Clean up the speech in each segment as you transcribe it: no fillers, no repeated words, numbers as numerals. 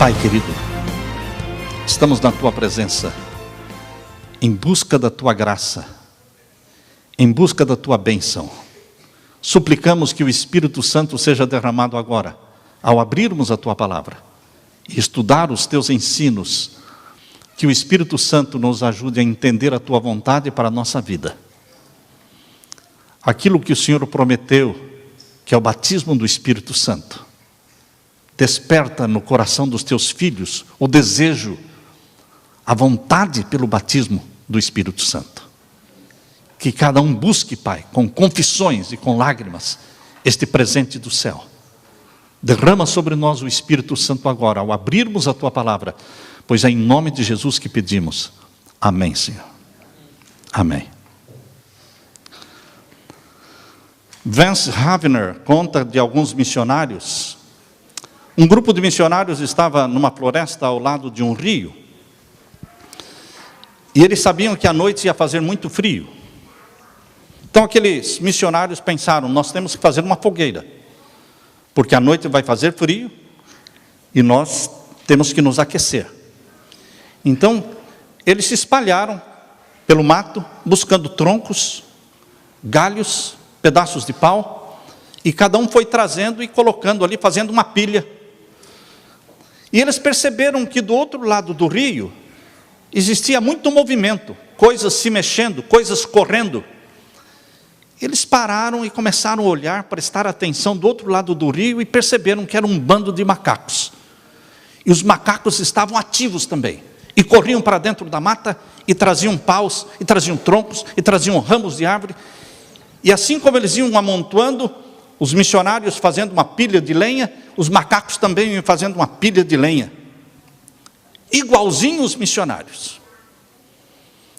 Pai querido, estamos na Tua presença, em busca da Tua graça, em busca da Tua bênção. Suplicamos que o Espírito Santo seja derramado agora, ao abrirmos a Tua palavra e estudar os Teus ensinos, que o Espírito Santo nos ajude a entender a Tua vontade para a nossa vida. Aquilo que o Senhor prometeu, que é o batismo do Espírito Santo, desperta no coração dos Teus filhos o desejo, a vontade pelo batismo do Espírito Santo. Que cada um busque, Pai, com confissões e com lágrimas, este presente do céu. Derrama sobre nós o Espírito Santo agora, ao abrirmos a Tua palavra, pois é em nome de Jesus que pedimos. Amém, Senhor. Amém. Vance Havner conta de alguns missionários. Um grupo de missionários estava numa floresta ao lado de um rio. E eles sabiam que à noite ia fazer muito frio. Então aqueles missionários pensaram, nós temos que fazer uma fogueira. Porque à noite vai fazer frio e nós temos que nos aquecer. Então eles se espalharam pelo mato, buscando troncos, galhos, pedaços de pau. E cada um foi trazendo e colocando ali, fazendo uma pilha. E eles perceberam que do outro lado do rio existia muito movimento, coisas se mexendo, coisas correndo. Eles pararam e começaram a olhar, prestar atenção do outro lado do rio e perceberam que era um bando de macacos. E os macacos estavam ativos também. E corriam para dentro da mata e traziam paus, e traziam troncos, e traziam ramos de árvore. E assim como eles iam amontoando, os missionários fazendo uma pilha de lenha, os macacos também iam fazendo uma pilha de lenha. Igualzinho os missionários.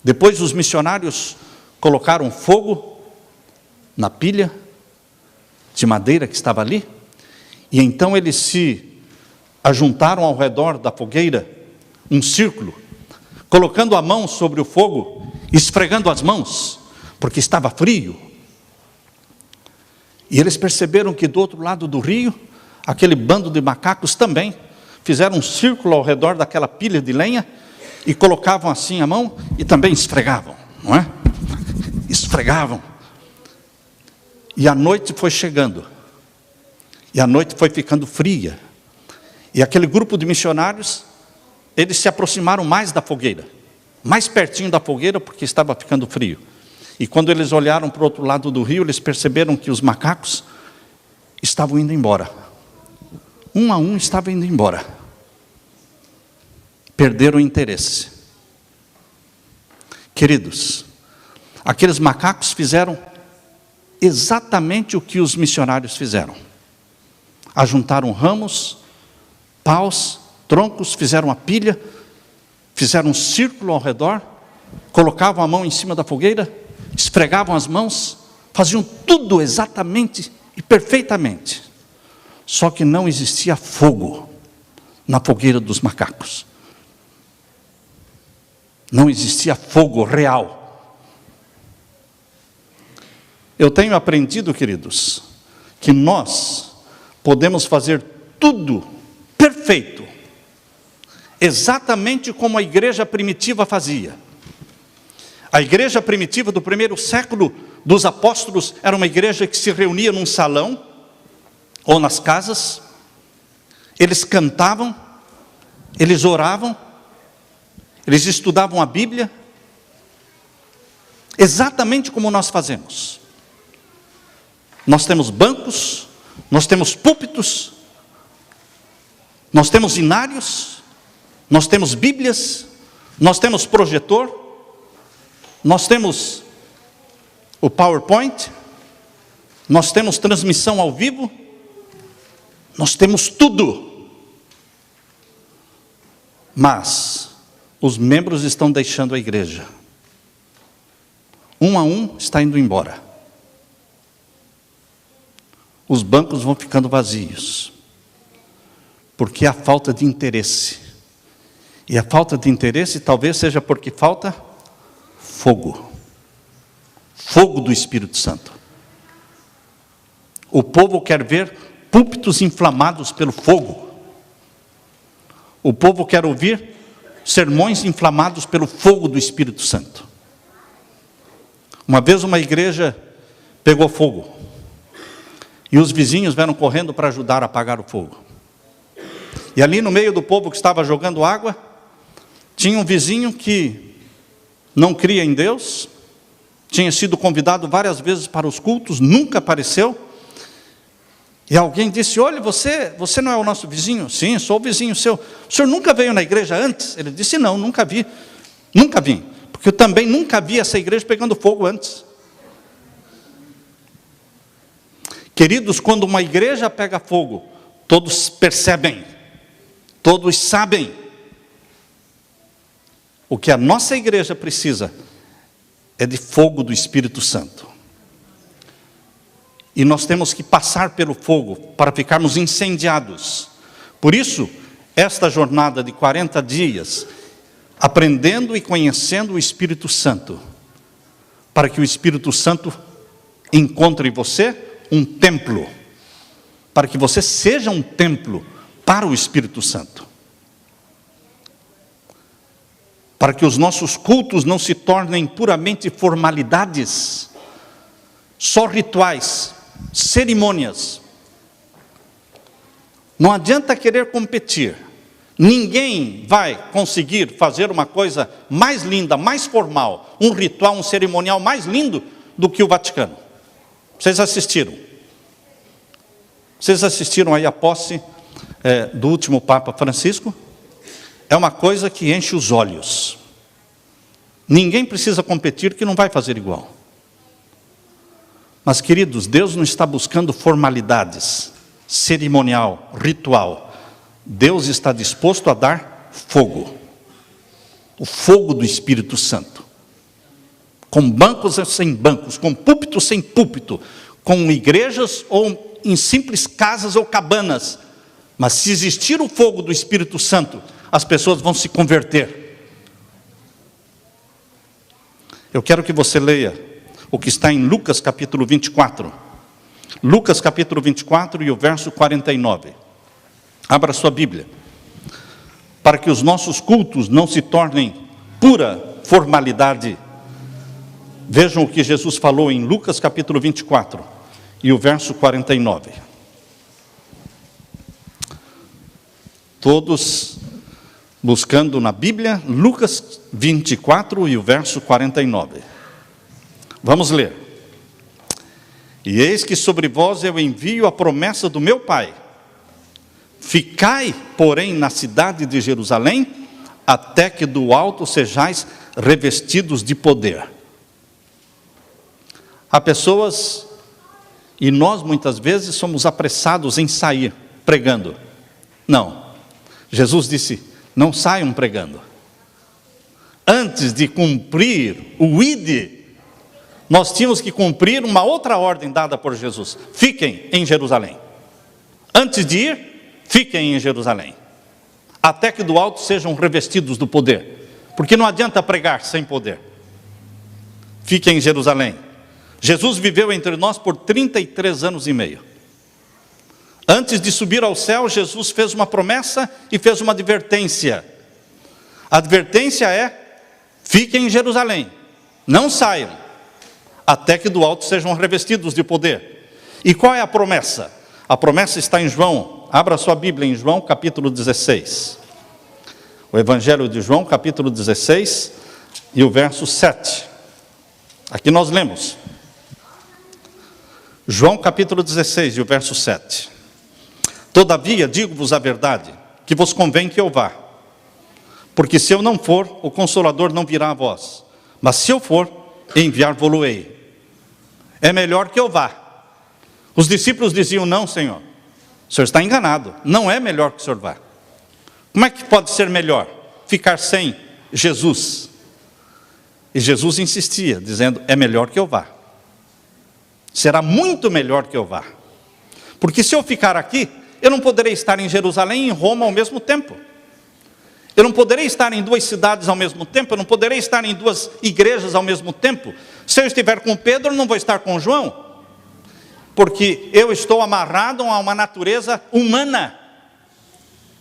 Depois os missionários colocaram fogo na pilha de madeira que estava ali, e então eles se ajuntaram ao redor da fogueira, um círculo, colocando a mão sobre o fogo, esfregando as mãos, porque estava frio. E eles perceberam que do outro lado do rio, aquele bando de macacos também fizeram um círculo ao redor daquela pilha de lenha e colocavam assim a mão e também esfregavam, não é? Esfregavam. E a noite foi chegando. E a noite foi ficando fria. E aquele grupo de missionários, eles se aproximaram mais da fogueira, mais pertinho da fogueira porque estava ficando frio. E quando eles olharam para o outro lado do rio, eles perceberam que os macacos estavam indo embora. Um a um estavam indo embora. Perderam o interesse. Queridos, aqueles macacos fizeram exatamente o que os missionários fizeram. Ajuntaram ramos, paus, troncos, fizeram uma pilha, fizeram um círculo ao redor, colocavam a mão em cima da fogueira, esfregavam as mãos, faziam tudo exatamente e perfeitamente. Só que não existia fogo na fogueira dos macacos. Não existia fogo real. Eu tenho aprendido, queridos, que nós podemos fazer tudo perfeito, exatamente como a igreja primitiva fazia. A igreja primitiva do primeiro século dos apóstolos era uma igreja que se reunia num salão ou nas casas. Eles cantavam, eles oravam, eles estudavam a Bíblia, exatamente como nós fazemos. Nós temos bancos, nós temos púlpitos, nós temos inários, nós temos Bíblias, nós temos projetor, nós temos o PowerPoint, nós temos transmissão ao vivo, nós temos tudo. Mas os membros estão deixando a igreja. Um a um está indo embora. Os bancos vão ficando vazios. Porque há falta de interesse. E a falta de interesse talvez seja porque falta fogo. Fogo do Espírito Santo. O povo quer ver púlpitos inflamados pelo fogo. O povo quer ouvir sermões inflamados pelo fogo do Espírito Santo. Uma vez uma igreja pegou fogo. E os vizinhos vieram correndo para ajudar a apagar o fogo. E ali no meio do povo que estava jogando água, tinha um vizinho que não cria em Deus, tinha sido convidado várias vezes para os cultos, nunca apareceu. E alguém disse: olha, você não é o nosso vizinho? Sim, sou o vizinho seu. O senhor nunca veio na igreja antes? Ele disse: não, nunca vi. Nunca vim, porque eu também nunca vi essa igreja pegando fogo antes. Queridos, quando uma igreja pega fogo, todos percebem, todos sabem. O que a nossa igreja precisa é de fogo do Espírito Santo. E nós temos que passar pelo fogo para ficarmos incendiados. Por isso, esta jornada de 40 dias, aprendendo e conhecendo o Espírito Santo, para que o Espírito Santo encontre em você um templo, para que você seja um templo para o Espírito Santo. Para que os nossos cultos não se tornem puramente formalidades, só rituais, cerimônias. Não adianta querer competir. Ninguém vai conseguir fazer uma coisa mais linda, mais formal, um ritual, um cerimonial mais lindo do que o Vaticano. Vocês assistiram? Vocês assistiram aí a posse do último Papa Francisco? É uma coisa que enche os olhos. Ninguém precisa competir, que não vai fazer igual. Mas, queridos, Deus não está buscando formalidades, cerimonial, ritual. Deus está disposto a dar fogo. O fogo do Espírito Santo. Com bancos sem bancos, com púlpito sem púlpito, com igrejas ou em simples casas ou cabanas. Mas se existir o fogo do Espírito Santo, as pessoas vão se converter. Eu quero que você leia o que está em Lucas capítulo 24. Lucas capítulo 24 e o verso 49. Abra sua Bíblia. Para que os nossos cultos não se tornem pura formalidade. Vejam o que Jesus falou em Lucas capítulo 24 e o verso 49. Todos buscando na Bíblia, Lucas 24 e o verso 49. Vamos ler. E eis que sobre vós eu envio a promessa do meu Pai. Ficai, porém, na cidade de Jerusalém, até que do alto sejais revestidos de poder. Há pessoas, e nós muitas vezes somos apressados em sair pregando. Não. Jesus disse: não saiam pregando. Antes de cumprir o ide, nós tínhamos que cumprir uma outra ordem dada por Jesus. Fiquem em Jerusalém. Antes de ir, fiquem em Jerusalém. Até que do alto sejam revestidos do poder. Porque não adianta pregar sem poder. Fiquem em Jerusalém. Jesus viveu entre nós por 33 anos e meio. Antes de subir ao céu, Jesus fez uma promessa e fez uma advertência. A advertência é: fiquem em Jerusalém, não saiam, até que do alto sejam revestidos de poder. E qual é a promessa? A promessa está em João. Abra sua Bíblia em João capítulo 16. O Evangelho de João capítulo 16 e o verso 7. Aqui nós lemos. João capítulo 16 e o verso 7. Todavia, digo-vos a verdade, que vos convém que eu vá. Porque se eu não for, o Consolador não virá a vós. Mas se eu for, enviar-vos-ei. É melhor que eu vá. Os discípulos diziam: não, Senhor, o Senhor está enganado. Não é melhor que o Senhor vá. Como é que pode ser melhor? Ficar sem Jesus. E Jesus insistia, dizendo: é melhor que eu vá. Será muito melhor que eu vá. Porque se eu ficar aqui, eu não poderei estar em Jerusalém e em Roma ao mesmo tempo. Eu não poderei estar em duas cidades ao mesmo tempo. Eu não poderei estar em duas igrejas ao mesmo tempo. Se eu estiver com Pedro, eu não vou estar com João. Porque eu estou amarrado a uma natureza humana.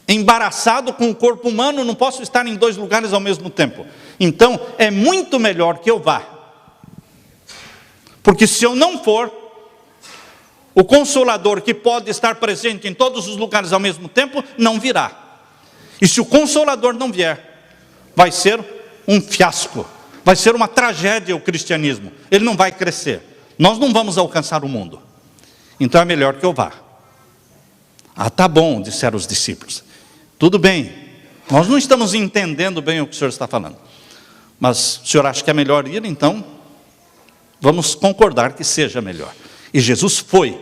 embaraçado com o corpo humano, não posso estar em 2 lugares ao mesmo tempo. Então, é muito melhor que eu vá. Porque se eu não for, o Consolador, que pode estar presente em todos os lugares ao mesmo tempo, não virá. E se o Consolador não vier, vai ser um fiasco, vai ser uma tragédia o cristianismo. Ele não vai crescer. Nós não vamos alcançar o mundo. Então é melhor que eu vá. Ah, tá bom, disseram os discípulos. Tudo bem, nós não estamos entendendo bem o que o Senhor está falando. Mas o Senhor acha que é melhor ir, então vamos concordar que seja melhor. E Jesus foi.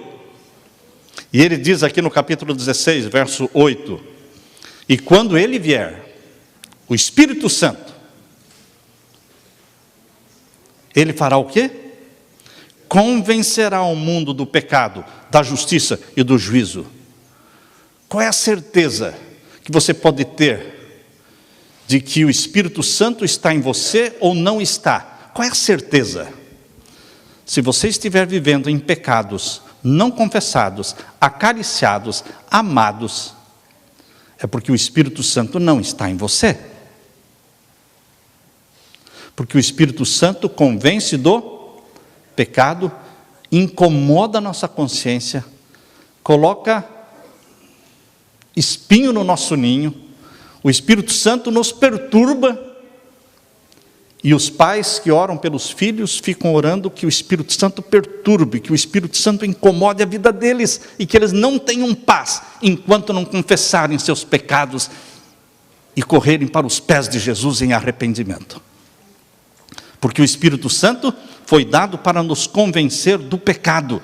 E ele diz aqui no capítulo 16, verso 8: e quando ele vier, o Espírito Santo, ele fará o quê? Convencerá o mundo do pecado, da justiça e do juízo. Qual é a certeza que você pode ter de que o Espírito Santo está em você ou não está? Qual é a certeza? Se você estiver vivendo em pecados não confessados, acariciados, amados, é porque o Espírito Santo não está em você. Porque o Espírito Santo convence do pecado, incomoda a nossa consciência, coloca espinho no nosso ninho, o Espírito Santo nos perturba, e os pais que oram pelos filhos ficam orando que o Espírito Santo perturbe, que o Espírito Santo incomode a vida deles, e que eles não tenham paz, enquanto não confessarem seus pecados, e correrem para os pés de Jesus em arrependimento. Porque o Espírito Santo foi dado para nos convencer do pecado.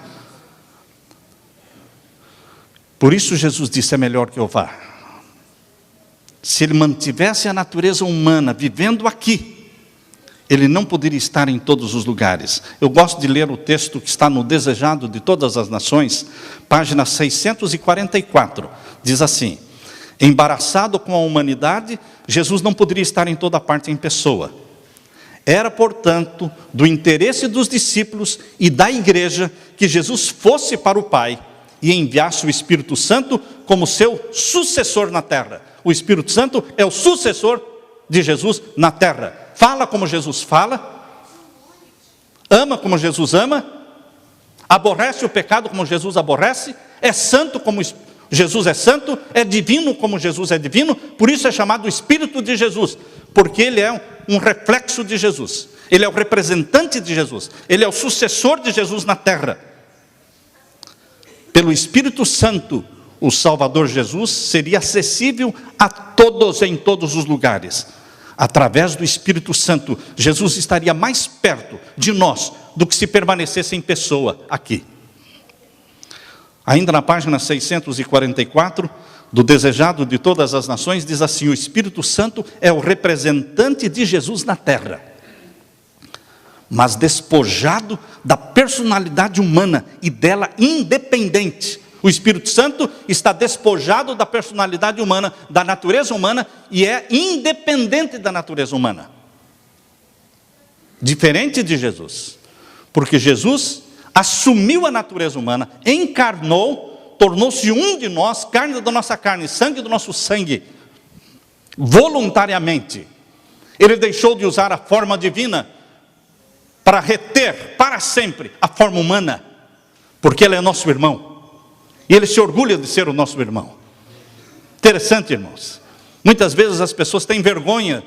Por isso Jesus disse, é melhor que eu vá. Se ele mantivesse a natureza humana vivendo aqui, ele não poderia estar em todos os lugares. Eu gosto de ler o texto que está no Desejado de Todas as Nações, página 644. Diz assim: embaraçado com a humanidade, Jesus não poderia estar em toda parte em pessoa. Era, portanto, do interesse dos discípulos e da igreja que Jesus fosse para o Pai e enviasse o Espírito Santo como seu sucessor na terra. O Espírito Santo é o sucessor de Jesus na terra. Fala como Jesus fala, ama como Jesus ama, aborrece o pecado como Jesus aborrece, é santo como Jesus é santo, é divino como Jesus é divino, por isso é chamado Espírito de Jesus, porque ele é um reflexo de Jesus, ele é o representante de Jesus, ele é o sucessor de Jesus na terra. Pelo Espírito Santo, o Salvador Jesus seria acessível a todos em todos os lugares. Através do Espírito Santo, Jesus estaria mais perto de nós do que se permanecesse em pessoa aqui. Ainda na página 644, do Desejado de Todas as Nações, diz assim: o Espírito Santo é o representante de Jesus na terra, mas despojado da personalidade humana e dela independente. O Espírito Santo está despojado da personalidade humana, da natureza humana, e é independente da natureza humana. Diferente de Jesus. Porque Jesus assumiu a natureza humana, encarnou, tornou-se um de nós, carne da nossa carne, sangue do nosso sangue, voluntariamente. Ele deixou de usar a forma divina para reter para sempre a forma humana, porque ele é nosso irmão. E ele se orgulha de ser o nosso irmão. Interessante, irmãos. Muitas vezes as pessoas têm vergonha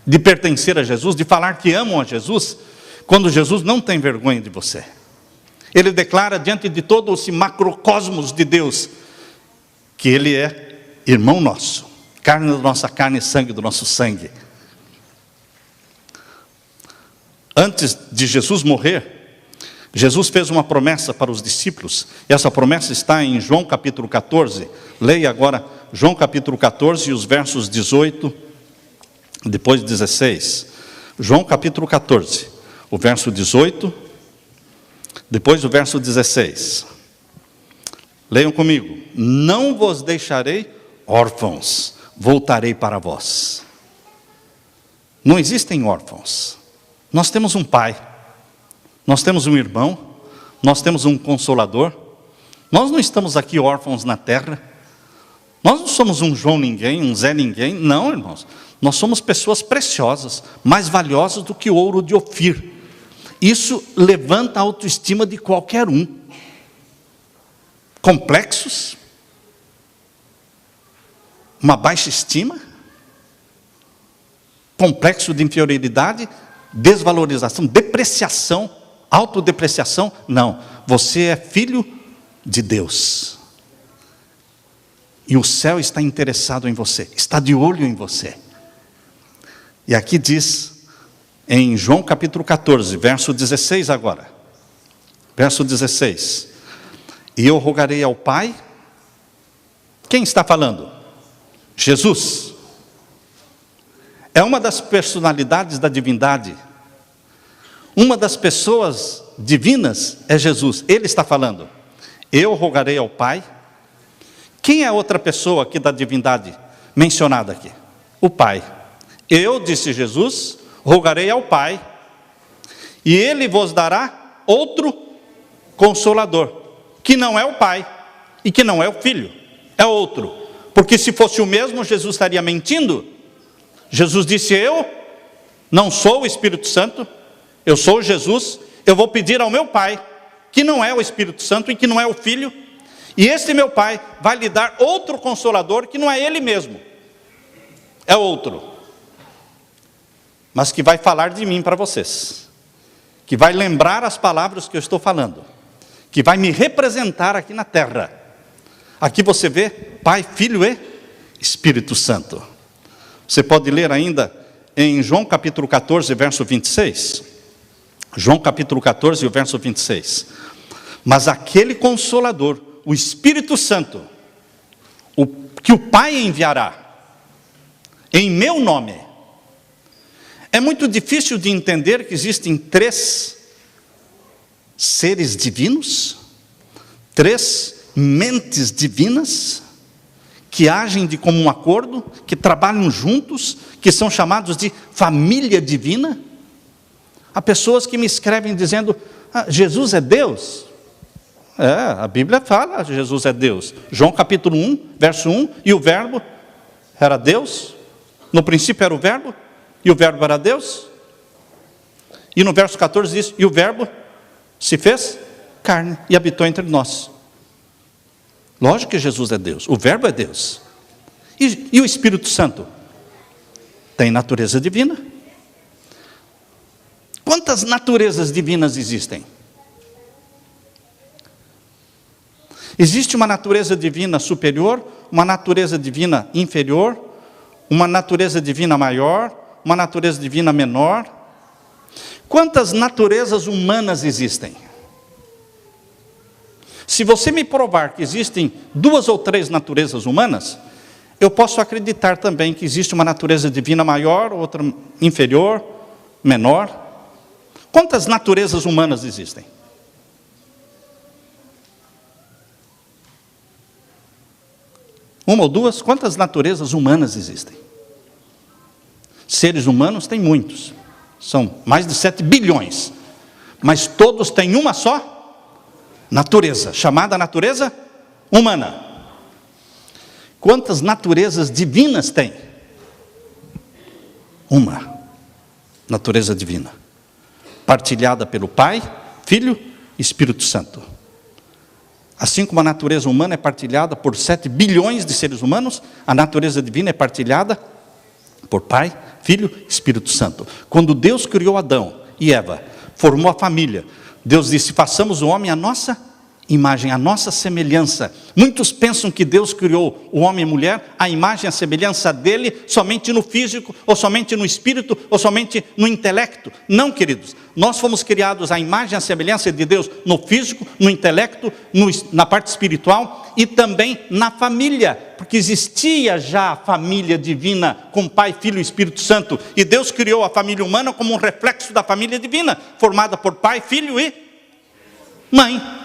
de pertencer a Jesus, de falar que amam a Jesus, quando Jesus não tem vergonha de você. Ele declara diante de todo esse macrocosmos de Deus, que ele é irmão nosso, carne da nossa carne e sangue do nosso sangue. Antes de Jesus morrer, Jesus fez uma promessa para os discípulos, e essa promessa está em João capítulo 14, leia agora João capítulo 14, os versos 18, depois 16. João capítulo 14, o verso 18, depois o verso 16. Leiam comigo: não vos deixarei órfãos, voltarei para vós. Não existem órfãos, nós temos um pai. Nós temos um irmão, nós temos um consolador. Nós não estamos aqui órfãos na terra. Nós não somos um João ninguém, um Zé ninguém, não, irmãos. Nós somos pessoas preciosas, mais valiosas do que ouro de Ofir. Isso levanta a autoestima de qualquer um. Complexos, uma baixa estima, complexo de inferioridade, desvalorização, depreciação, autodepreciação. Não, você é filho de Deus. E o céu está interessado em você, está de olho em você. E aqui diz, em João capítulo 14, verso 16 agora. Verso 16. E eu rogarei ao Pai. Quem está falando? Jesus. É uma das personalidades da divindade. Uma das pessoas divinas é Jesus. Ele está falando. Eu rogarei ao Pai. Quem é a outra pessoa aqui da divindade mencionada aqui? O Pai. Eu, disse Jesus, rogarei ao Pai, e Ele vos dará outro Consolador, que não é o Pai, e que não é o Filho, é outro. Porque se fosse o mesmo, Jesus estaria mentindo. Jesus disse, eu não sou o Espírito Santo, eu sou Jesus, eu vou pedir ao meu Pai, que não é o Espírito Santo e que não é o Filho, e este meu Pai vai lhe dar outro Consolador, que não é Ele mesmo, é outro, mas que vai falar de mim para vocês, que vai lembrar as palavras que eu estou falando, que vai me representar aqui na terra. Aqui você vê Pai, Filho e Espírito Santo. Você pode ler ainda em João capítulo 14, verso 26. João capítulo 14, verso 26. Mas aquele Consolador, o Espírito Santo, que o Pai enviará, em meu nome. É muito difícil de entender que existem 3 seres divinos, 3 mentes divinas, que agem de comum acordo, que trabalham juntos, que são chamados de família divina. Há pessoas que me escrevem dizendo, Jesus é Deus. A Bíblia fala, Jesus é Deus. João capítulo 1, verso 1, e o verbo era Deus. No princípio era o verbo, e o verbo era Deus. E no verso 14 diz, e o verbo se fez carne e habitou entre nós. Lógico que Jesus é Deus, o verbo é Deus. E o Espírito Santo? Tem natureza divina. Quantas naturezas divinas existem? Existe uma natureza divina superior, uma natureza divina inferior, uma natureza divina maior, uma natureza divina menor. Quantas naturezas humanas existem? Se você me provar que existem 2 ou 3 naturezas humanas, eu posso acreditar também que existe uma natureza divina maior, outra inferior, menor. Quantas naturezas humanas existem? Uma ou 2? Quantas naturezas humanas existem? Seres humanos tem muitos. São mais de 7 bilhões. Mas todos têm uma só natureza, chamada natureza humana. Quantas naturezas divinas tem? Uma natureza divina, partilhada pelo Pai, Filho e Espírito Santo. Assim como a natureza humana é partilhada por 7 bilhões de seres humanos, a natureza divina é partilhada por Pai, Filho e Espírito Santo. Quando Deus criou Adão e Eva, formou a família, Deus disse, façamos o homem à nossa imagem, à nossa semelhança. Muitos pensam que Deus criou o homem e a mulher, a imagem e a semelhança dele, somente no físico, ou somente no espírito, ou somente no intelecto. Não, queridos, nós fomos criados à imagem e a semelhança de Deus no físico, no intelecto, na parte espiritual e também na família, porque existia já a família divina com Pai, Filho e Espírito Santo, e Deus criou a família humana como um reflexo da família divina, formada por Pai, Filho e Mãe.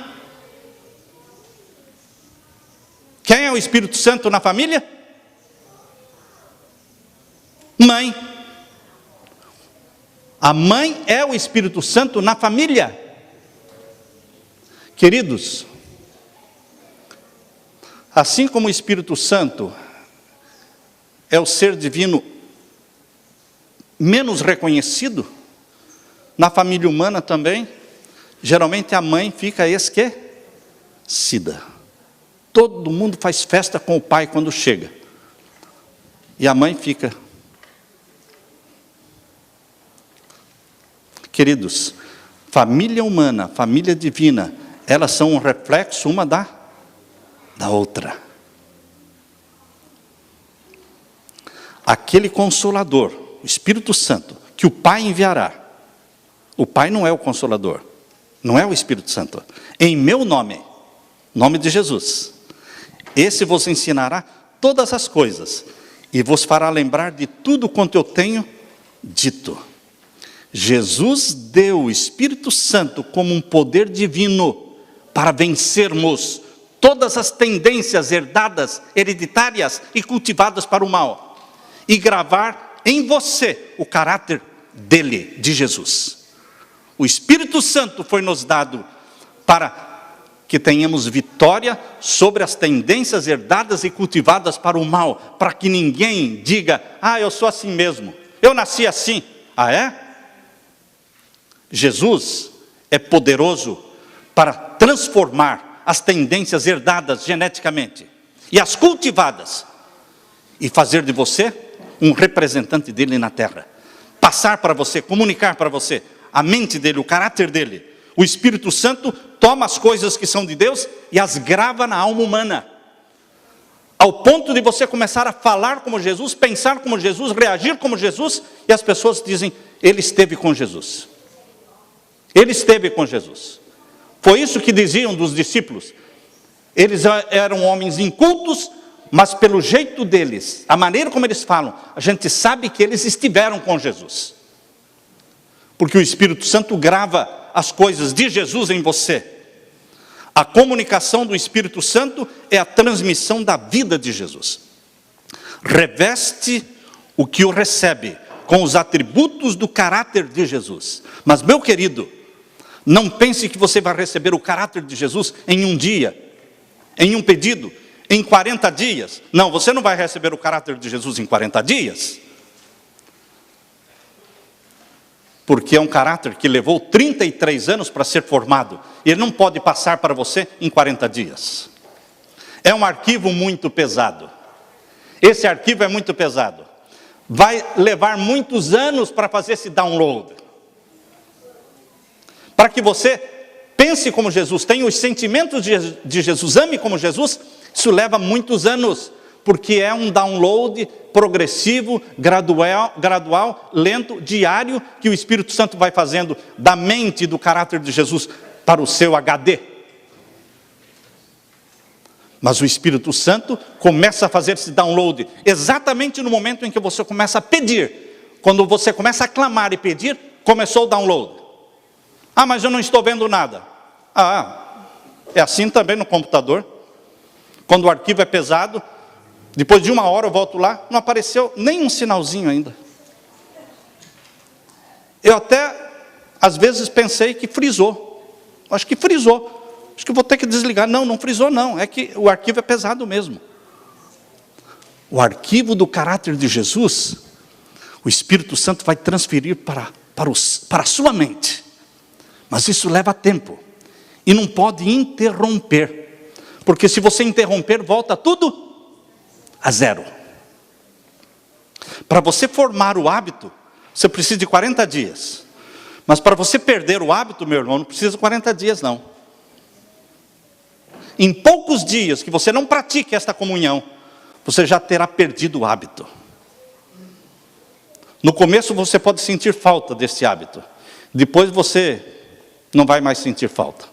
Quem é o Espírito Santo na família? Mãe. A mãe é o Espírito Santo na família. Queridos, Assim como o Espírito Santo é o ser divino menos reconhecido, na família humana também, geralmente a mãe fica esquecida. Todo mundo faz festa com o pai quando chega. E a mãe fica. Queridos, família humana, família divina, elas são um reflexo uma da outra. Aquele Consolador, o Espírito Santo, que o Pai enviará. O Pai não é o Consolador, não é o Espírito Santo. Em meu nome, nome de Jesus, esse vos ensinará todas as coisas e vos fará lembrar de tudo quanto eu tenho dito. Jesus deu o Espírito Santo como um poder divino para vencermos todas as tendências herdadas, hereditárias e cultivadas para o mal, e gravar em você o caráter dele, de Jesus. O Espírito Santo foi nos dado para que tenhamos vitória sobre as tendências herdadas e cultivadas para o mal, para que ninguém diga, eu sou assim mesmo, eu nasci assim. Ah, é? Jesus é poderoso para transformar as tendências herdadas geneticamente e as cultivadas e fazer de você um representante dele na terra. Passar para você, comunicar para você a mente dele, o caráter dele. O Espírito Santo toma as coisas que são de Deus e as grava na alma humana. Ao ponto de você começar a falar como Jesus, pensar como Jesus, reagir como Jesus, e as pessoas dizem, ele esteve com Jesus. Ele esteve com Jesus. Foi isso que diziam dos discípulos. Eles eram homens incultos, mas pelo jeito deles, a maneira como eles falam, a gente sabe que eles estiveram com Jesus. Porque o Espírito Santo grava as coisas de Jesus em você. A comunicação do Espírito Santo é a transmissão da vida de Jesus. Reveste o que o recebe com os atributos do caráter de Jesus. Mas, meu querido, não pense que você vai receber o caráter de Jesus em um dia, em um pedido, em 40 dias. Não, você não vai receber o caráter de Jesus em 40 dias. Porque é um caráter que levou 33 anos para ser formado. E ele não pode passar para você em 40 dias. É um arquivo muito pesado. Esse arquivo é muito pesado. Vai levar muitos anos para fazer esse download. Para que você pense como Jesus, tenha os sentimentos de Jesus, ame como Jesus, isso leva muitos anos. Porque é um download progressivo, gradual, lento, diário, que o Espírito Santo vai fazendo da mente e do caráter de Jesus para o seu HD. Mas o Espírito Santo começa a fazer esse download exatamente no momento em que você começa a pedir. Quando você começa a clamar e pedir, começou o download. Mas eu não estou vendo nada. É assim também no computador. Quando o arquivo é pesado, depois de 1 hora eu volto lá, não apareceu nem um sinalzinho ainda. Eu até, às vezes, pensei que frisou. Acho que frisou. Acho que vou ter que desligar. Não frisou não. É que o arquivo é pesado mesmo. O arquivo do caráter de Jesus, o Espírito Santo vai transferir para a sua mente. Mas isso leva tempo. E não pode interromper. Porque se você interromper, volta tudo a zero. Para você formar o hábito, você precisa de 40 dias. Mas para você perder o hábito, meu irmão, não precisa de 40 dias não. Em poucos dias que você não pratique esta comunhão, você já terá perdido o hábito. No começo você pode sentir falta desse hábito. Depois você não vai mais sentir falta.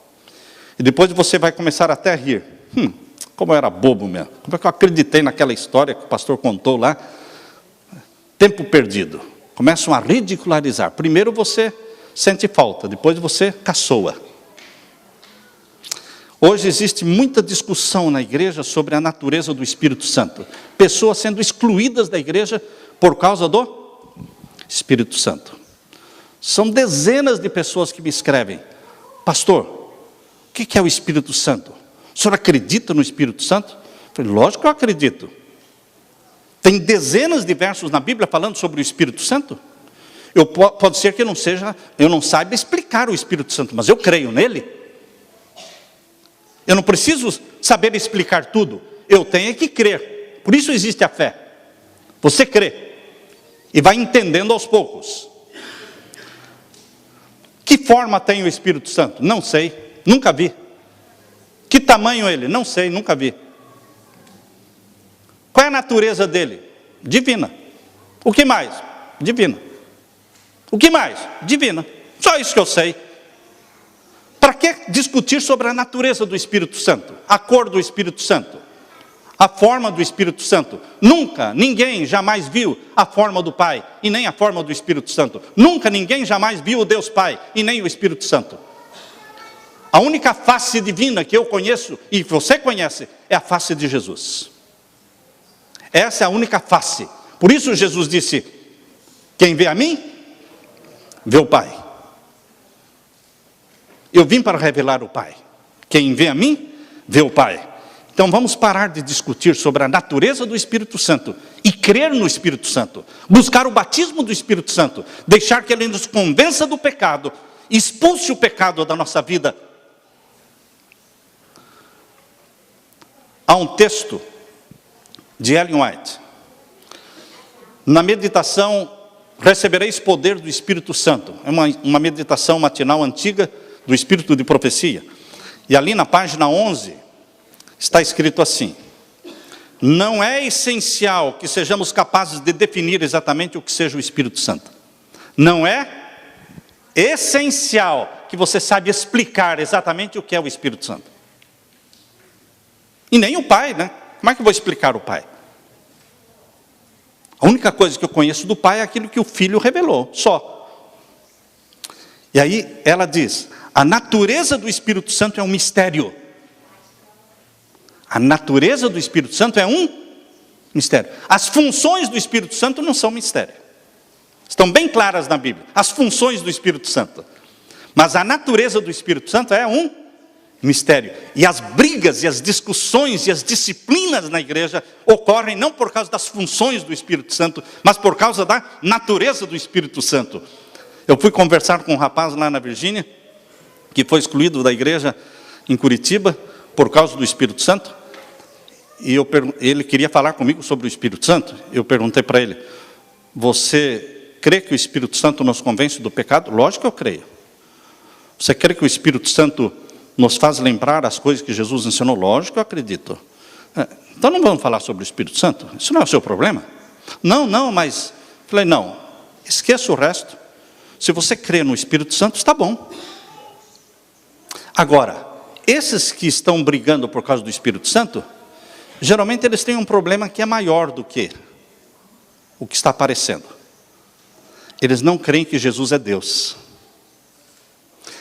E depois você vai começar até a rir. Como eu era bobo mesmo. Como é que eu acreditei naquela história que o pastor contou lá? Tempo perdido. Começam a ridicularizar. Primeiro você sente falta, depois você caçoa. Hoje existe muita discussão na igreja sobre a natureza do Espírito Santo. Pessoas sendo excluídas da igreja por causa do Espírito Santo. São dezenas de pessoas que me escrevem: pastor, o que é o Espírito Santo? O senhor acredita no Espírito Santo? falei, lógico que eu acredito. Tem dezenas de versos na Bíblia falando sobre o Espírito Santo. Pode ser que eu não saiba explicar o Espírito Santo, mas eu creio nele. Eu não preciso saber explicar tudo, eu tenho que crer. Por isso existe a fé. Você crê e vai entendendo aos poucos. Que forma tem o Espírito Santo? Não sei, nunca vi. Que tamanho ele? Não sei, nunca vi. Qual é a natureza dele? Divina. O que mais? Divina. O que mais? Divina. Só isso que eu sei. Para que discutir sobre a natureza do Espírito Santo? A cor do Espírito Santo? A forma do Espírito Santo? Nunca, ninguém jamais viu a forma do Pai e nem a forma do Espírito Santo. Nunca ninguém jamais viu o Deus Pai e nem o Espírito Santo. A única face divina que eu conheço e você conhece é a face de Jesus. Essa é a única face. Por isso Jesus disse, quem vê a mim, vê o Pai. Eu vim para revelar o Pai. Quem vê a mim, vê o Pai. Então vamos parar de discutir sobre a natureza do Espírito Santo e crer no Espírito Santo. Buscar o batismo do Espírito Santo. Deixar que ele nos convença do pecado. Expulse o pecado da nossa vida. Há um texto de Ellen White. Na meditação, recebereis poder do Espírito Santo. É uma meditação matinal antiga do Espírito de Profecia. E ali na página 11, está escrito assim: não é essencial que sejamos capazes de definir exatamente o que seja o Espírito Santo. Não é essencial que você saiba explicar exatamente o que é o Espírito Santo. E nem o Pai, né? Como é que eu vou explicar o Pai? A única coisa que eu conheço do Pai é aquilo que o Filho revelou, só. E aí ela diz, a natureza do Espírito Santo é um mistério. A natureza do Espírito Santo é um mistério. As funções do Espírito Santo não são mistério. Estão bem claras na Bíblia, as funções do Espírito Santo. Mas a natureza do Espírito Santo é um mistério. E as brigas e as discussões e as disciplinas na igreja ocorrem não por causa das funções do Espírito Santo, mas por causa da natureza do Espírito Santo. Eu fui conversar com um rapaz lá na Virgínia, que foi excluído da igreja em Curitiba por causa do Espírito Santo. E ele queria falar comigo sobre o Espírito Santo. Eu perguntei para ele, você crê que o Espírito Santo nos convence do pecado? Lógico que eu creio. Você crê que o Espírito Santo nos faz lembrar as coisas que Jesus ensinou? Lógico que eu acredito. Então não vamos falar sobre o Espírito Santo? Isso não é o seu problema? Não, mas... Falei, não, esqueça o resto. Se você crê no Espírito Santo, está bom. Agora, esses que estão brigando por causa do Espírito Santo, geralmente eles têm um problema que é maior do que o que está aparecendo. Eles não creem que Jesus é Deus.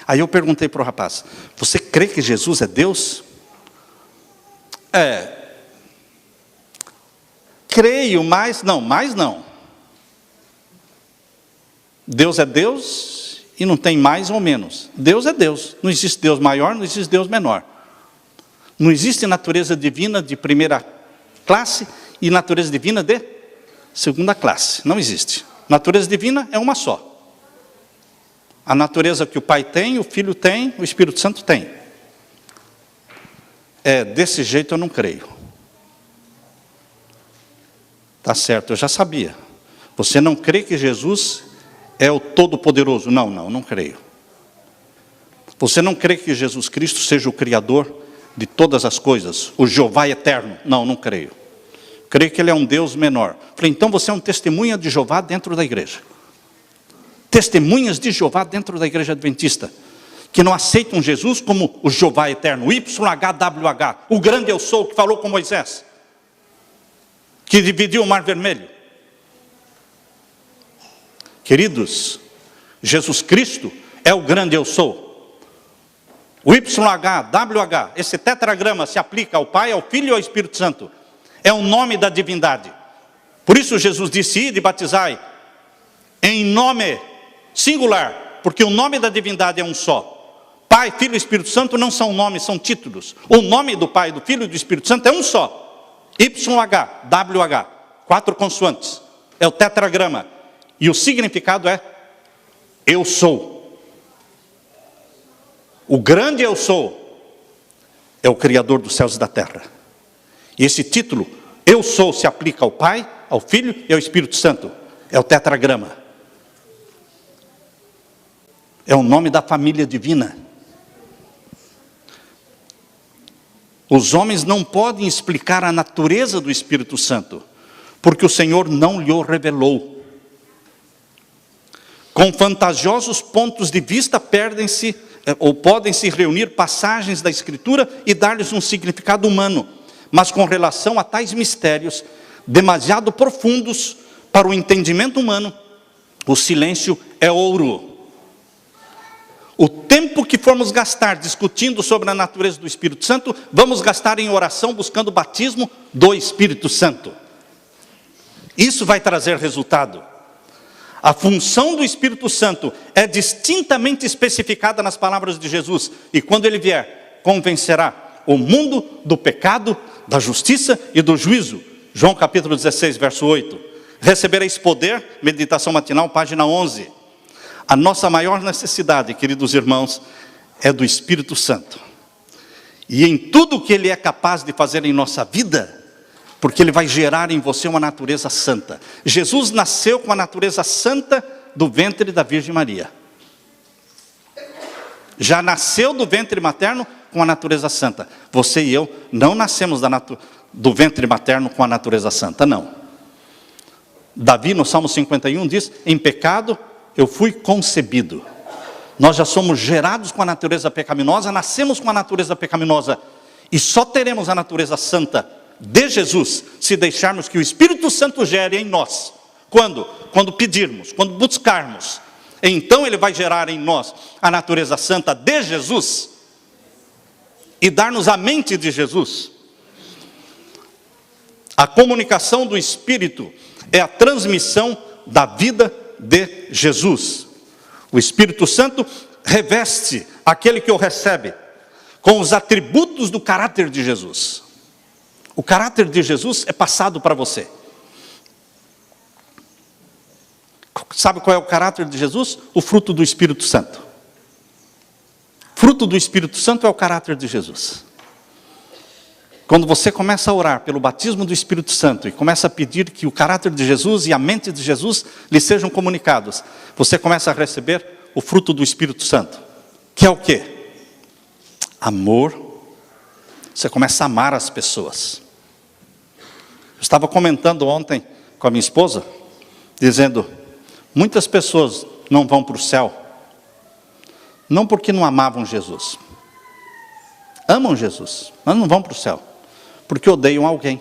Aí eu perguntei para o rapaz, você crê que Jesus é Deus? Creio, mas não. Deus é Deus e não tem mais ou menos. Deus é Deus. Não existe Deus maior, não existe Deus menor. Não existe natureza divina de primeira classe e natureza divina de segunda classe. Não existe. Natureza divina é uma só. A natureza que o Pai tem, o Filho tem, o Espírito Santo tem. Desse jeito eu não creio. Tá certo, eu já sabia. Você não crê que Jesus é o Todo-Poderoso? Não creio. Você não crê que Jesus Cristo seja o Criador de todas as coisas, o Jeová eterno? Não creio. Creio que Ele é um Deus menor. Falei, então você é um testemunha de Jeová dentro da igreja. Testemunhas de Jeová dentro da igreja adventista, que não aceitam Jesus como o Jeová eterno, o YHWH, o grande eu sou, que falou com Moisés, que dividiu o mar vermelho. Queridos, Jesus Cristo é o grande eu sou. O YHWH, esse tetragrama se aplica ao Pai, ao Filho e ao Espírito Santo. É o nome da divindade. Por isso Jesus disse, ide e batizai em nome singular, porque o nome da divindade é um só. Pai, Filho e Espírito Santo não são nomes, são títulos. O nome do Pai, do Filho e do Espírito Santo é um só. YH, WH, 4 consoantes. É o tetragrama. E o significado é: eu sou. O grande eu sou é o Criador dos céus e da terra. E esse título, eu sou, se aplica ao Pai, ao Filho e ao Espírito Santo. É o tetragrama. É o nome da família divina. Os homens não podem explicar a natureza do Espírito Santo, porque o Senhor não lhe revelou. Com fantasiosos pontos de vista perdem-se, ou podem se reunir passagens da Escritura e dar-lhes um significado humano, mas com relação a tais mistérios demasiado profundos para o entendimento humano, o silêncio é ouro. O tempo que formos gastar discutindo sobre a natureza do Espírito Santo, vamos gastar em oração buscando o batismo do Espírito Santo. Isso vai trazer resultado. A função do Espírito Santo é distintamente especificada nas palavras de Jesus. E quando ele vier, convencerá o mundo do pecado, da justiça e do juízo. João capítulo 16, verso 8. Recebereis poder, meditação matinal, página 11. A nossa maior necessidade, queridos irmãos, é do Espírito Santo. E em tudo que Ele é capaz de fazer em nossa vida, porque Ele vai gerar em você uma natureza santa. Jesus nasceu com a natureza santa do ventre da Virgem Maria. Já nasceu do ventre materno com a natureza santa. Você e eu não nascemos do ventre materno com a natureza santa, não. Davi, no Salmo 51, diz: em pecado eu fui concebido. Nós já somos gerados com a natureza pecaminosa, nascemos com a natureza pecaminosa, e só teremos a natureza santa de Jesus se deixarmos que o Espírito Santo gere em nós. Quando? Quando pedirmos, quando buscarmos. Então Ele vai gerar em nós a natureza santa de Jesus e dar-nos a mente de Jesus. A comunicação do Espírito é a transmissão da vida de Jesus. O Espírito Santo reveste aquele que o recebe com os atributos do caráter de Jesus. O caráter de Jesus é passado para você. Sabe qual é o caráter de Jesus? O fruto do Espírito Santo. Fruto do Espírito Santo é o caráter de Jesus. Quando você começa a orar pelo batismo do Espírito Santo e começa a pedir que o caráter de Jesus e a mente de Jesus lhe sejam comunicados, você começa a receber o fruto do Espírito Santo, que é o quê? Amor. Você começa a amar as pessoas. Eu estava comentando ontem com a minha esposa, dizendo: muitas pessoas não vão para o céu, não porque não amavam Jesus. Amam Jesus, mas não vão para o céu, porque odeiam alguém.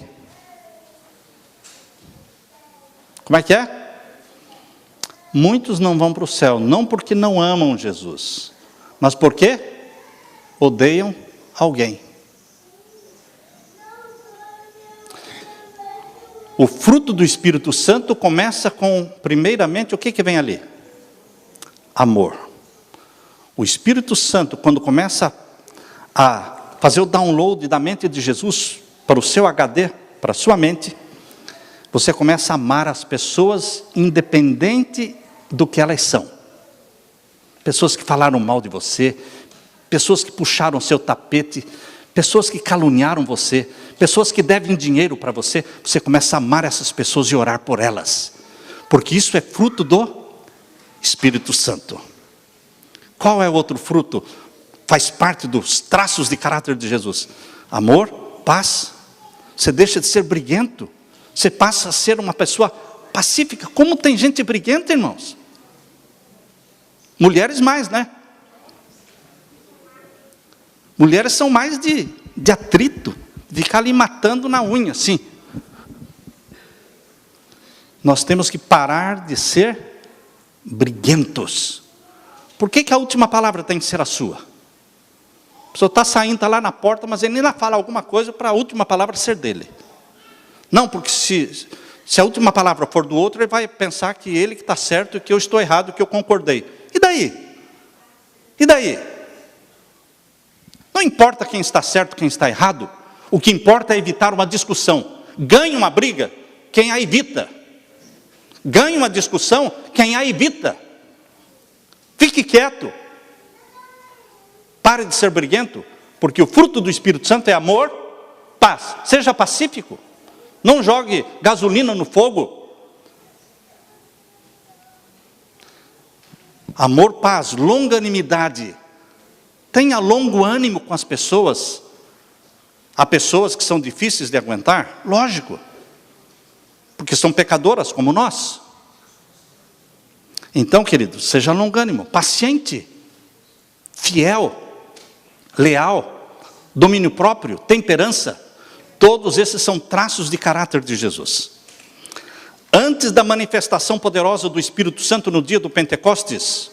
Como é que é? Muitos não vão para o céu, não porque não amam Jesus, mas porque odeiam alguém. O fruto do Espírito Santo começa com, primeiramente, o que vem ali? Amor. O Espírito Santo, quando começa a fazer o download da mente de Jesus para o seu HD, para a sua mente, você começa a amar as pessoas independente do que elas são. Pessoas que falaram mal de você, pessoas que puxaram o seu tapete, pessoas que caluniaram você, pessoas que devem dinheiro para você, você começa a amar essas pessoas e orar por elas, porque isso é fruto do Espírito Santo. Qual é o outro fruto? Faz parte dos traços de caráter de Jesus. Amor, paz. Você deixa de ser briguento, você passa a ser uma pessoa pacífica. Como tem gente briguenta, irmãos? Mulheres mais, né? Mulheres são mais de atrito, de ficar ali matando na unha, assim. Nós temos que parar de ser briguentos. Por que a última palavra tem que ser a sua? A pessoa está saindo, está lá na porta, mas ele ainda fala alguma coisa para a última palavra ser dele. Não, porque se a última palavra for do outro, ele vai pensar que ele que está certo, que eu estou errado, que eu concordei. E daí? E daí? Não importa quem está certo, quem está errado. O que importa é evitar uma discussão. Ganha uma briga quem a evita. Ganha uma discussão quem a evita. Fique quieto. Pare de ser briguento, porque o fruto do Espírito Santo é amor, paz. Seja pacífico. Não jogue gasolina no fogo. Amor, paz, longanimidade. Tenha longo ânimo com as pessoas. Há pessoas que são difíceis de aguentar, lógico, porque são pecadoras como nós. Então, querido, seja longânimo, paciente, fiel, leal, domínio próprio, temperança. Todos esses são traços de caráter de Jesus. Antes da manifestação poderosa do Espírito Santo no dia do Pentecostes,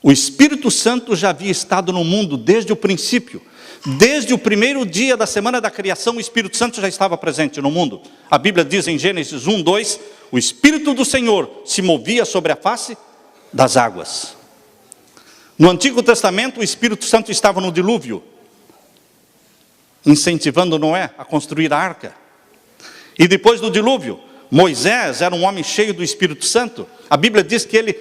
o Espírito Santo já havia estado no mundo desde o princípio. Desde o primeiro dia da semana da criação, o Espírito Santo já estava presente no mundo. A Bíblia diz em Gênesis 1, 2, o Espírito do Senhor se movia sobre a face das águas. No Antigo Testamento, o Espírito Santo estava no dilúvio, incentivando Noé a construir a arca. E depois do dilúvio, Moisés era um homem cheio do Espírito Santo. A Bíblia diz que ele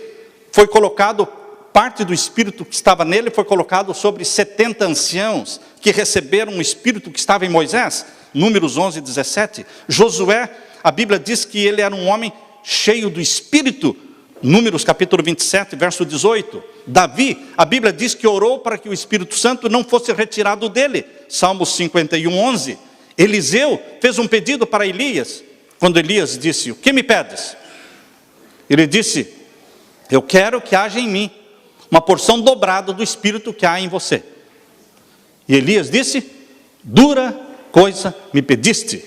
foi colocado, parte do Espírito que estava nele foi colocado sobre 70 anciãos que receberam o Espírito que estava em Moisés. Números 11 e 17. Josué, a Bíblia diz que ele era um homem cheio do Espírito. Números capítulo 27, verso 18. Davi, a Bíblia diz que orou para que o Espírito Santo não fosse retirado dele. Salmos 51, 11. Eliseu fez um pedido para Elias. Quando Elias disse, o que me pedes? Ele disse, eu quero que haja em mim uma porção dobrada do Espírito que há em você. E Elias disse, dura coisa me pediste,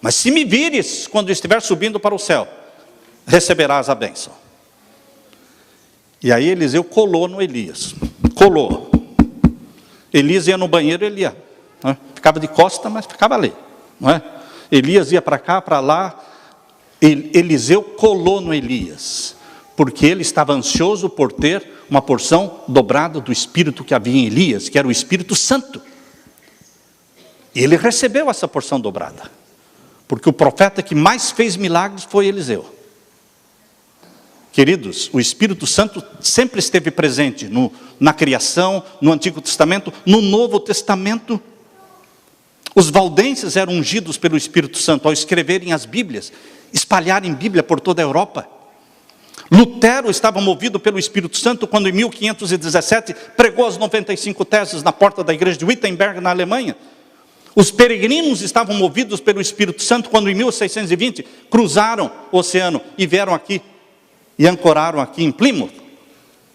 mas se me vires quando estiver subindo para o céu, receberás a bênção. E aí Eliseu colou no Elias, colou. Elias ia no banheiro, ele ia, né? Ficava de costa, mas ficava ali, não é? Elias ia para cá, para lá. Eliseu colou no Elias, porque ele estava ansioso por ter uma porção dobrada do Espírito que havia em Elias, que era o Espírito Santo. E ele recebeu essa porção dobrada, porque o profeta que mais fez milagres foi Eliseu. Queridos, o Espírito Santo sempre esteve presente na criação, no Antigo Testamento, no Novo Testamento. Os valdenses eram ungidos pelo Espírito Santo ao escreverem as Bíblias, espalharem Bíblia por toda a Europa. Lutero estava movido pelo Espírito Santo quando em 1517 pregou as 95 teses na porta da igreja de Wittenberg, na Alemanha. Os peregrinos estavam movidos pelo Espírito Santo quando em 1620 cruzaram o oceano e vieram aqui e ancoraram aqui em Plymouth,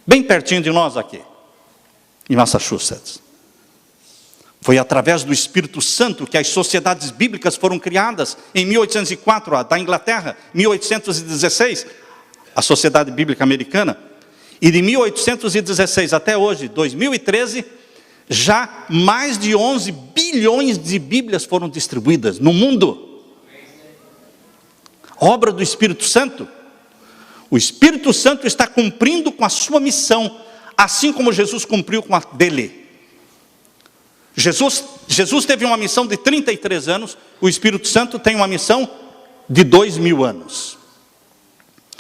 bem pertinho de nós aqui, em Massachusetts. Foi através do Espírito Santo que as sociedades bíblicas foram criadas em 1804, a da Inglaterra, 1816, a Sociedade Bíblica Americana. E de 1816 até hoje, 2013, já mais de 11 bilhões de Bíblias foram distribuídas no mundo. Obra do Espírito Santo. O Espírito Santo está cumprindo com a sua missão, assim como Jesus cumpriu com a dele. Jesus teve uma missão de 33 anos, o Espírito Santo tem uma missão de 2000 anos.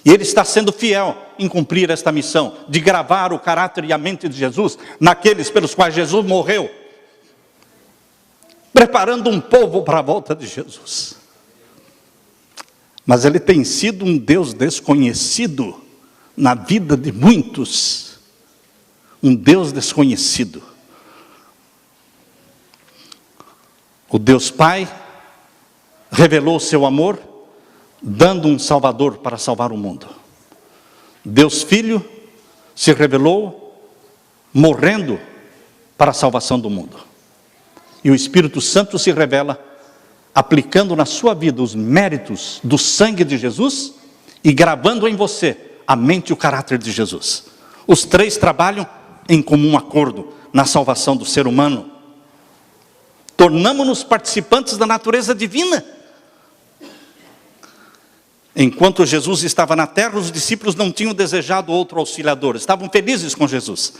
E ele está sendo fiel em cumprir esta missão, de gravar o caráter e a mente de Jesus naqueles pelos quais Jesus morreu, preparando um povo para a volta de Jesus. Mas ele tem sido um Deus desconhecido na vida de muitos, um Deus desconhecido. O Deus Pai revelou o seu amor, dando um Salvador para salvar o mundo. Deus Filho se revelou, morrendo para a salvação do mundo. E o Espírito Santo se revela, aplicando na sua vida os méritos do sangue de Jesus e gravando em você a mente e o caráter de Jesus. Os três trabalham em comum acordo na salvação do ser humano. Tornamo-nos participantes da natureza divina. Enquanto Jesus estava na terra, os discípulos não tinham desejado outro auxiliador, estavam felizes com Jesus.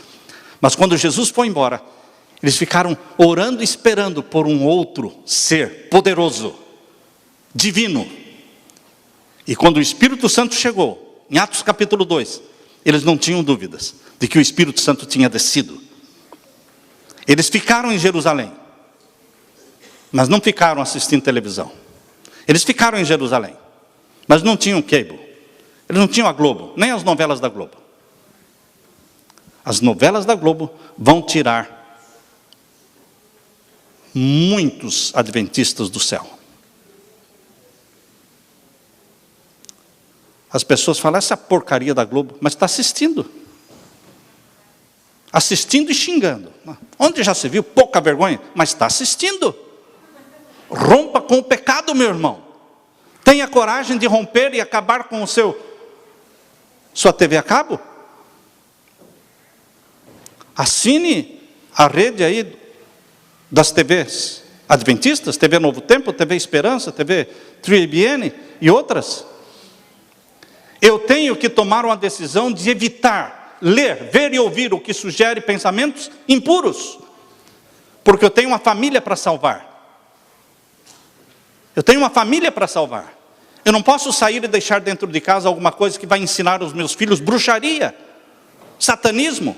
Mas quando Jesus foi embora, Eles ficaram orando e esperando por um outro ser poderoso, divino. E quando o Espírito Santo chegou, em Atos capítulo 2, eles não tinham dúvidas de que o Espírito Santo tinha descido. Eles ficaram em Jerusalém, mas não ficaram assistindo televisão. Eles ficaram em Jerusalém, mas não tinham cable. Eles não tinham a Globo, nem as novelas da Globo. As novelas da Globo vão tirar muitos adventistas do céu. As pessoas falam, essa porcaria da Globo, mas está assistindo. Assistindo e xingando. Onde já se viu? Pouca vergonha, mas está assistindo. Rompa com o pecado, meu irmão. Tenha coragem de romper e acabar com sua TV a cabo. Assine a rede aí das TVs adventistas, TV Novo Tempo, TV Esperança, TV TriBN e outras. Eu tenho que tomar uma decisão de evitar ler, ver e ouvir o que sugere pensamentos impuros, porque eu tenho uma família para salvar. Eu tenho uma família para salvar. Eu não posso sair e deixar dentro de casa alguma coisa que vai ensinar aos meus filhos bruxaria, satanismo.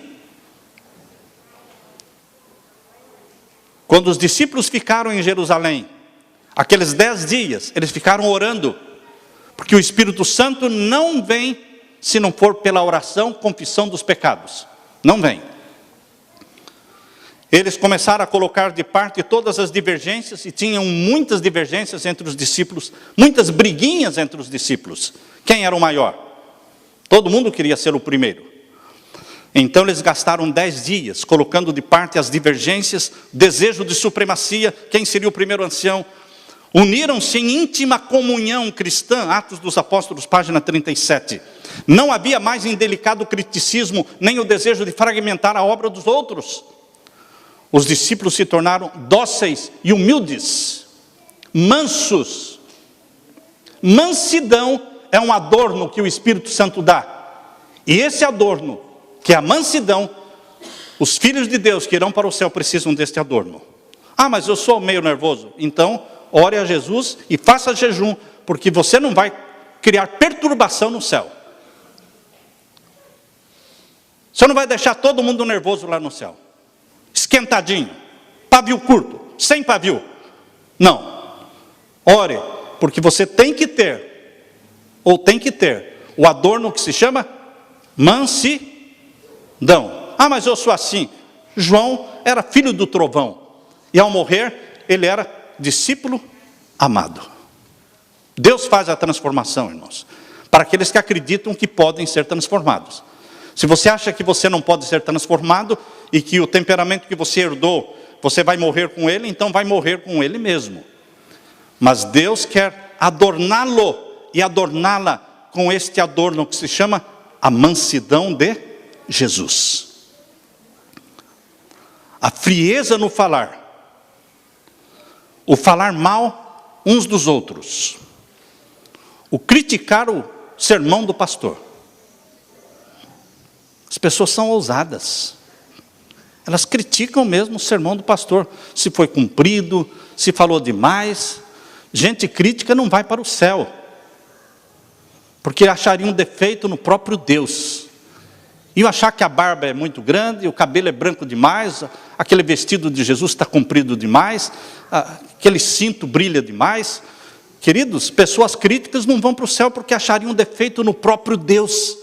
Quando os discípulos ficaram em Jerusalém, aqueles 10 dias, eles ficaram orando, porque o Espírito Santo não vem se não for pela oração, confissão dos pecados. Não vem. Eles começaram a colocar de parte todas as divergências, e tinham muitas divergências entre os discípulos, muitas briguinhas entre os discípulos. Quem era o maior? Todo mundo queria ser o primeiro. Então eles gastaram 10 dias, colocando de parte as divergências, desejo de supremacia, quem seria o primeiro ancião. Uniram-se em íntima comunhão cristã, Atos dos Apóstolos, página 37. Não havia mais indelicado criticismo, nem o desejo de fragmentar a obra dos outros. Os discípulos se tornaram dóceis e humildes, mansos. Mansidão é um adorno que o Espírito Santo dá. E esse adorno, que é a mansidão, os filhos de Deus que irão para o céu precisam deste adorno. Ah, mas eu sou meio nervoso. Então, ore a Jesus e faça jejum, porque você não vai criar perturbação no céu. Você não vai deixar todo mundo nervoso lá no céu. Esquentadinho, pavio curto, sem pavio. Não. Ore, porque você tem que ter o adorno que se chama mansidão. Ah, mas eu sou assim. João era filho do trovão, e ao morrer, ele era discípulo amado. Deus faz a transformação, irmãos, para aqueles que acreditam que podem ser transformados. Se você acha que você não pode ser transformado, e que o temperamento que você herdou, você vai morrer com ele, então vai morrer com ele mesmo. Mas Deus quer adorná-lo e adorná-la com este adorno que se chama a mansidão de Jesus. A frieza no falar, o falar mal uns dos outros, o criticar o sermão do pastor. As pessoas são ousadas. Elas criticam mesmo o sermão do pastor, se foi cumprido, se falou demais. Gente crítica não vai para o céu, porque acharia um defeito no próprio Deus. E achar que a barba é muito grande, o cabelo é branco demais, aquele vestido de Jesus está comprido demais, aquele cinto brilha demais. Queridos, pessoas críticas não vão para o céu porque achariam um defeito no próprio Deus.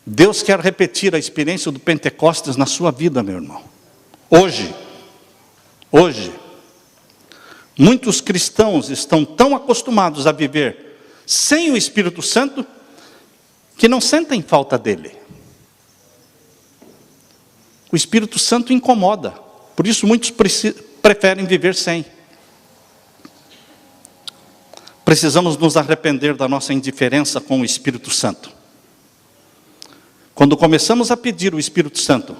Deus quer repetir a experiência do Pentecostes na sua vida, meu irmão. Hoje, muitos cristãos estão tão acostumados a viver sem o Espírito Santo, que não sentem falta dele. O Espírito Santo incomoda, por isso muitos preferem viver sem. Precisamos nos arrepender da nossa indiferença com o Espírito Santo. Quando começamos a pedir o Espírito Santo,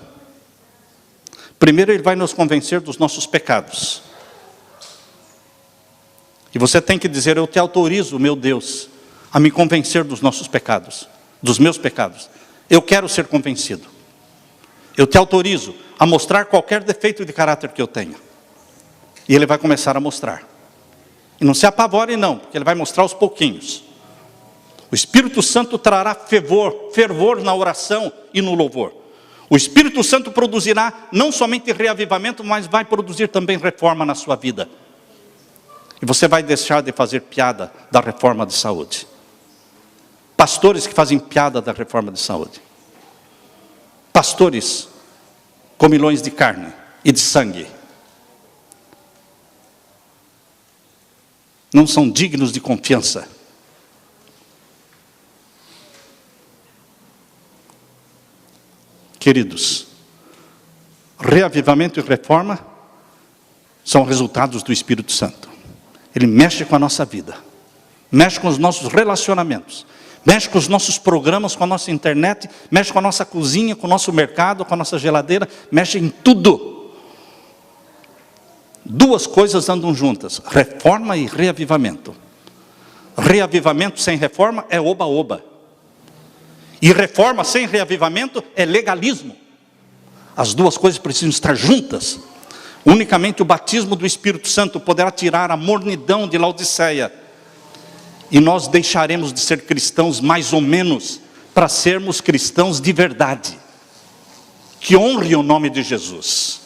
primeiro ele vai nos convencer dos nossos pecados. E você tem que dizer, eu te autorizo, meu Deus, a me convencer dos nossos pecados, dos meus pecados. Eu quero ser convencido. Eu te autorizo a mostrar qualquer defeito de caráter que eu tenha. E ele vai começar a mostrar. E não se apavore não, porque ele vai mostrar aos pouquinhos. O Espírito Santo trará fervor na oração e no louvor. O Espírito Santo produzirá não somente reavivamento, mas vai produzir também reforma na sua vida. E você vai deixar de fazer piada da reforma de saúde. Pastores que fazem piada da reforma de saúde. Pastores comilões de carne e de sangue. Não são dignos de confiança. Queridos, reavivamento e reforma são resultados do Espírito Santo. Ele mexe com a nossa vida, mexe com os nossos relacionamentos, mexe com os nossos programas, com a nossa internet, mexe com a nossa cozinha, com o nosso mercado, com a nossa geladeira, mexe em tudo. Duas coisas andam juntas, reforma e reavivamento. Reavivamento sem reforma é oba-oba. E reforma sem reavivamento é legalismo. As duas coisas precisam estar juntas. Unicamente o batismo do Espírito Santo poderá tirar a mornidão de Laodiceia. E nós deixaremos de ser cristãos mais ou menos para sermos cristãos de verdade. Que honre o nome de Jesus.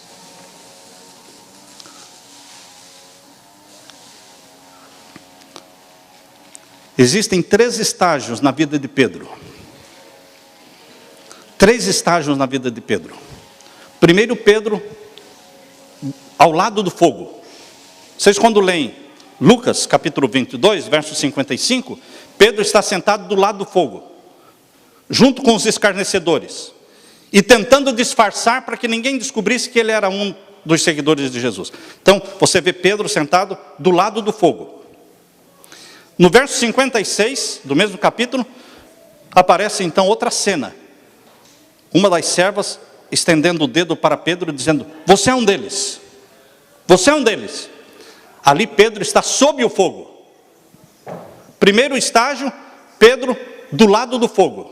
Existem 3 estágios na vida de Pedro. 3 estágios na vida de Pedro. Primeiro, Pedro ao lado do fogo. Vocês quando leem Lucas capítulo 22, verso 55, Pedro está sentado do lado do fogo, junto com os escarnecedores, e tentando disfarçar para que ninguém descobrisse que ele era um dos seguidores de Jesus. Então, você vê Pedro sentado do lado do fogo. No verso 56, do mesmo capítulo, aparece então outra cena. Uma das servas estendendo o dedo para Pedro, dizendo: você é um deles. Você é um deles. Ali Pedro está sob o fogo. Primeiro estágio, Pedro do lado do fogo,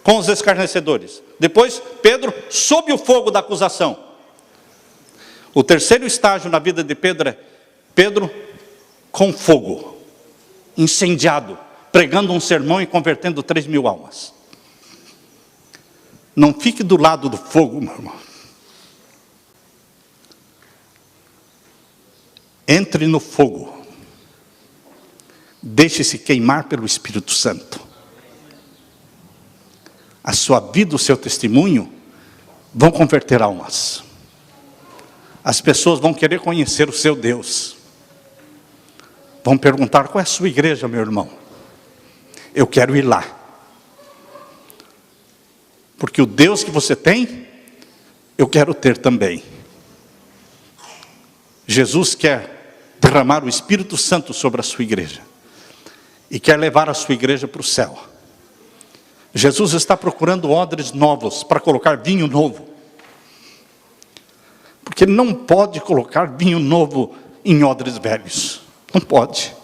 com os escarnecedores. Depois, Pedro sob o fogo da acusação. O terceiro estágio na vida de Pedro é Pedro com fogo, incendiado, pregando um sermão e convertendo 3.000 almas. Não fique do lado do fogo, meu irmão. Entre no fogo. Deixe-se queimar pelo Espírito Santo. A sua vida, o seu testemunho vão converter almas. As pessoas vão querer conhecer o seu Deus. Vão perguntar: qual é a sua igreja, meu irmão? Eu quero ir lá. Porque o Deus que você tem, eu quero ter também. Jesus quer derramar o Espírito Santo sobre a sua igreja. E quer levar a sua igreja para o céu. Jesus está procurando odres novos para colocar vinho novo. Porque ele não pode colocar vinho novo em odres velhos. Não pode.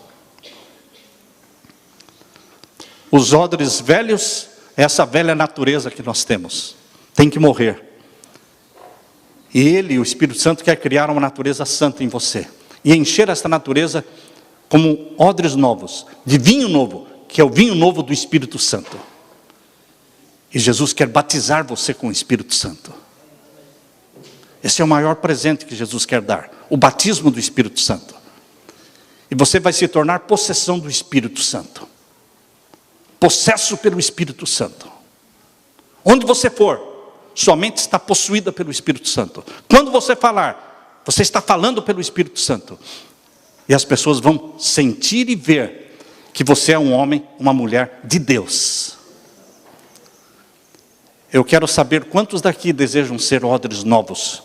Os odres velhos, essa velha natureza que nós temos, tem que morrer. E ele, o Espírito Santo, quer criar uma natureza santa em você. E encher essa natureza como odres novos, de vinho novo, que é o vinho novo do Espírito Santo. E Jesus quer batizar você com o Espírito Santo. Esse é o maior presente que Jesus quer dar, o batismo do Espírito Santo. E você vai se tornar possessão do Espírito Santo. Possesso pelo Espírito Santo. Onde você for, sua mente está possuída pelo Espírito Santo. Quando você falar, você está falando pelo Espírito Santo. E as pessoas vão sentir e ver que você é um homem, uma mulher de Deus. Eu quero saber quantos daqui desejam ser odres novos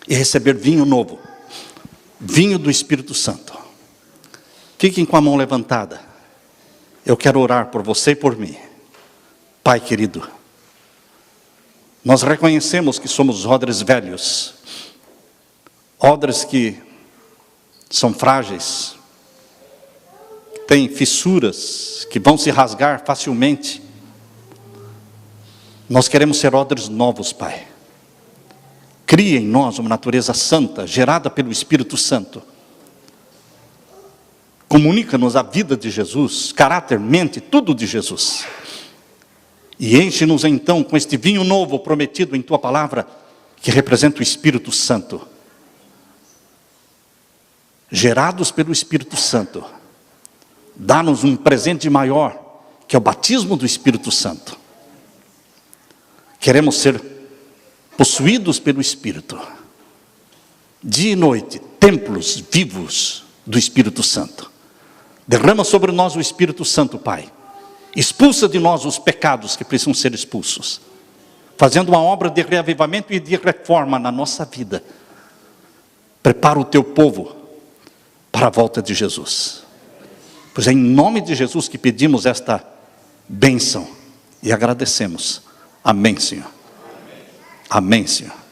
e receber vinho novo, vinho do Espírito Santo. Fiquem com a mão levantada. Eu quero orar por você e por mim. Pai querido, nós reconhecemos que somos odres velhos, odres que são frágeis, têm fissuras que vão se rasgar facilmente. Nós queremos ser odres novos, Pai. Cria em nós uma natureza santa, gerada pelo Espírito Santo. Comunica-nos a vida de Jesus, caráter, mente, tudo de Jesus. E enche-nos então com este vinho novo prometido em Tua palavra, que representa o Espírito Santo. Gerados pelo Espírito Santo, dá-nos um presente maior, que é o batismo do Espírito Santo. Queremos ser possuídos pelo Espírito, dia e noite, templos vivos do Espírito Santo. Derrama sobre nós o Espírito Santo, Pai. Expulsa de nós os pecados que precisam ser expulsos, fazendo uma obra de reavivamento e de reforma na nossa vida. Prepara o Teu povo para a volta de Jesus. Pois é em nome de Jesus que pedimos esta bênção e agradecemos. Amém, Senhor. Amém, Senhor.